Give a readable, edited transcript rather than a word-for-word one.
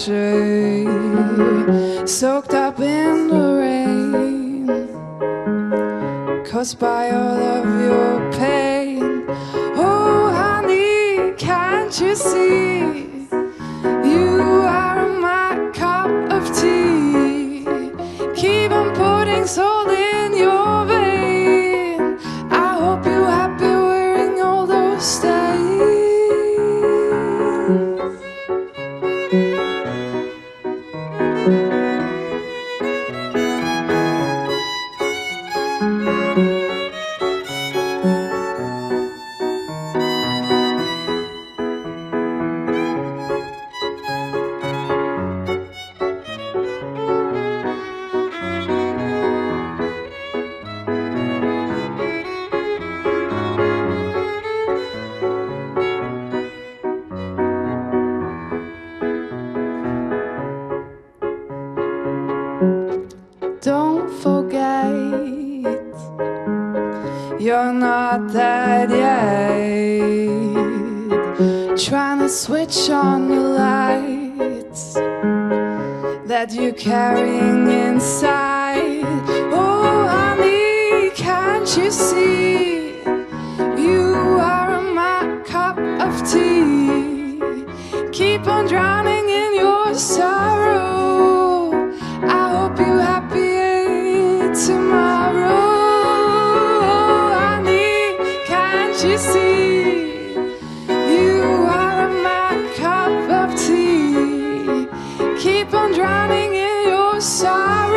country, soaked up in the rain, caused by all of your pain. Oh honey, can't you see, you are my cup of tea. Keep on putting salt in your vein. I hope you're happy wearing all those stains. Don't forget, you're not dead yet. Trying to switch on the lights that you're carrying inside. Oh honey, can't you see, you are my cup of tea. Keep on drowning in your sorrow. I hope you're happy tomorrow. Honey, can't you see, you are my cup of tea. Keep on drowning in your sorrow.